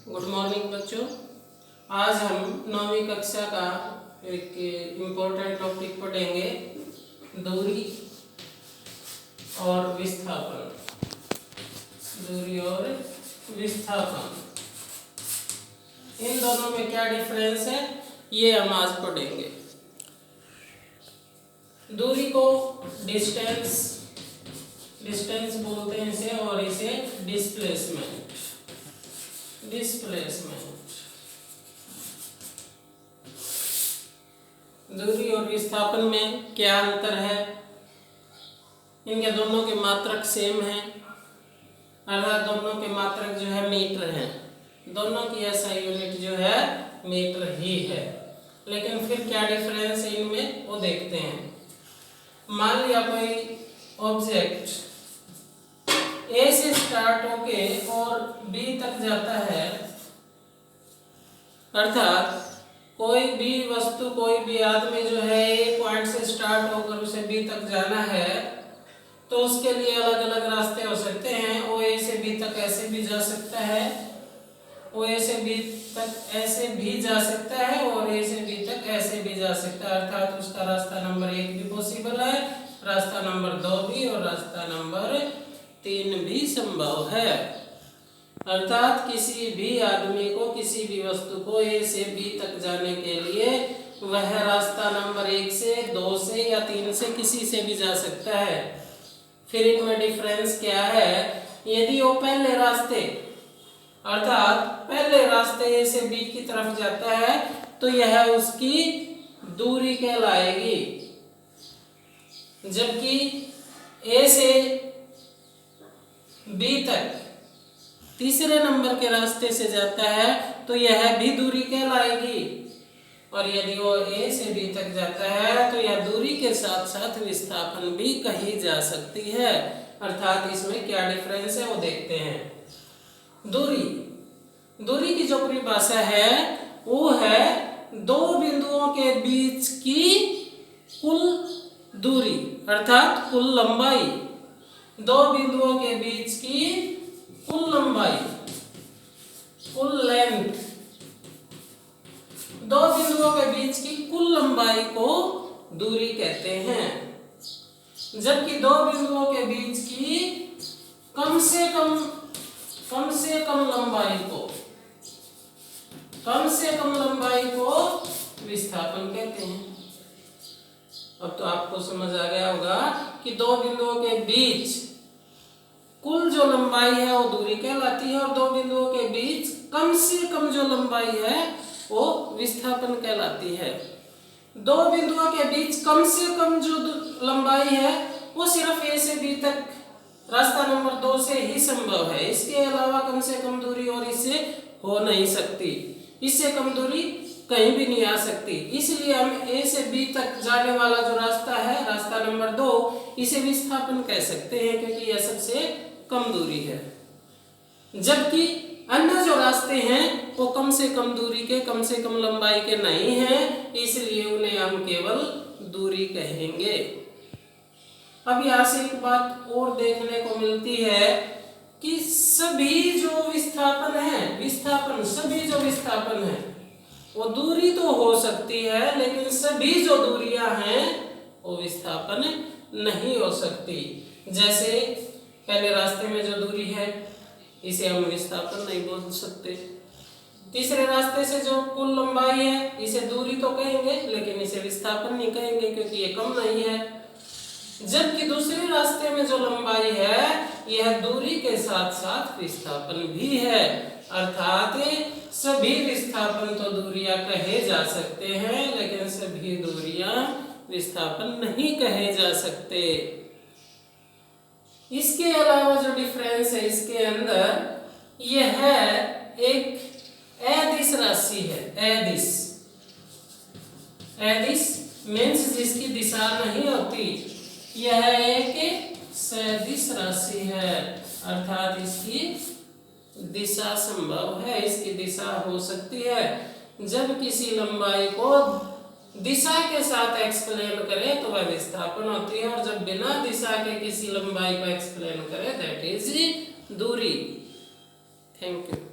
Good morning बच्चों। आज हम 9वीं कक्षा का एक इम्पोर्टेंट टॉपिक पढ़ेंगे, दूरी और विस्थापन। दूरी और विस्थापन, इन दोनों में क्या डिफरेंस है ये हम आज पढ़ेंगे। दूरी को डिस्टेंस बोलते हैं इसे, और इसे डिस्प्लेसमेंट। दूरी और विस्थापन में क्या अंतर है? इनके दोनों के मात्रक सेम हैं, अर्थात दोनों के मात्रक जो है मीटर हैं। दोनों की ऐसा यूनिट जो है मीटर ही है, लेकिन फिर क्या डिफरेंस है इनमें वो देखते हैं। मान लिया कोई ऑब्जेक्ट ए से स्टार्ट होके और बी तक जाता है, अर्थात कोई भी वस्तु, कोई भी आदमी जो है ए पॉइंट से स्टार्ट होकर उसे बी तक जाना है, तो उसके लिए अलग अलग रास्ते हो सकते हैं। ओ ए से बी तक ऐसे भी जा सकता है, ओ ए से बी तक ऐसे भी जा सकता है, और ए से बी तक ऐसे भी जा सकता है। अर्थात उसका रास्ता नंबर 1 भी पॉसिबल है, रास्ता नंबर 2 भी, और रास्ता नंबर 3 भी संभव है। अर्थात किसी भी आदमी को, किसी भी वस्तु को ए से बी तक जाने के लिए वह रास्ता नंबर 1 से, 2 से या 3 से किसी से भी जा सकता है। फिर इनमें डिफरेंस क्या है? यदि वो पहले रास्ते, अर्थात पहले रास्ते ए से बी की तरफ जाता है, तो यह उसकी दूरी कहलाएगी। जबकि ए से बी तक तीसरे नंबर के रास्ते से जाता है, तो यह भी दूरी कहलाएगी। और यदि वो ए से बी तक जाता है, तो यह दूरी के साथ साथ विस्थापन भी कही जा सकती है। अर्थात इसमें क्या डिफरेंस है वो देखते हैं। दूरी की जो परिभाषा है वो है दो बिंदुओं के बीच की कुल दूरी, अर्थात कुल लंबाई। दो बिंदुओं के बीच की कुल लंबाई, कुल लेंथ। दो बिंदुओं के बीच की कुल लंबाई को दूरी कहते हैं। जबकि दो बिंदुओं के बीच की कम से कम लंबाई को विस्थापन कहते हैं। अब तो आपको समझ आ गया होगा कि दो बिंदुओं के बीच कुल जो लंबाई है वो दूरी कहलाती है, और दो बिंदुओं के बीच कम से कम जो लंबाई है वो विस्थापन कहलाती है। दो बिंदुओं के बीच कम से कम जो लंबाई है वो सिर्फ ए से बी तक रास्ता नंबर 2 से ही संभव है। इसके अलावा कम से कम दूरी और इससे हो नहीं सकती, इससे कम दूरी कहीं भी नहीं आ सकती। इसलिए हम ए से बी तक जाने वाला जो रास्ता है, रास्ता नंबर 2, इसे विस्थापन कह सकते हैं, क्योंकि यह सबसे कम दूरी है। जबकि अन्य जो रास्ते हैं वो कम से कम दूरी के, कम से कम लंबाई के नहीं हैं, इसलिए उन्हें हम केवल दूरी कहेंगे। अब यहाँ से एक बात और देखने को मिलती है कि सभी जो विस्थापन है वो दूरी तो हो सकती है, लेकिन सभी जो दूरियां हैं वो विस्थापन नहीं हो सकती। जैसे पहले रास्ते में जो दूरी है इसे हम विस्थापन नहीं बोल सकते। तीसरे रास्ते से जो कुल लंबाई है इसे दूरी तो कहेंगे, लेकिन इसे विस्थापन नहीं कहेंगे, क्योंकि ये कम नहीं है। जबकि दूसरे रास्ते में जो लंबाई है यह दूरी के साथ साथ विस्थापन भी है। अर्थात सभी विस्थापन तो दूरियां कहे जा सकते हैं, लेकिन सभी दूरियां विस्थापन नहीं कहे जा सकते। इसके अलावा जो डिफरेंस है इसके अंदर, यह एक अदिश राशि है। अदिश मीन्स जिसकी दिशा नहीं होती, यह एक सदिश राशि है, अर्थात इसकी दिशा संभव है, इसकी दिशा हो सकती है। जब किसी लंबाई को दिशा के साथ एक्सप्लेन करें तो वह विस्थापन होती है, और जब बिना दिशा के किसी लंबाई को एक्सप्लेन करें दैट इज दूरी। Thank you.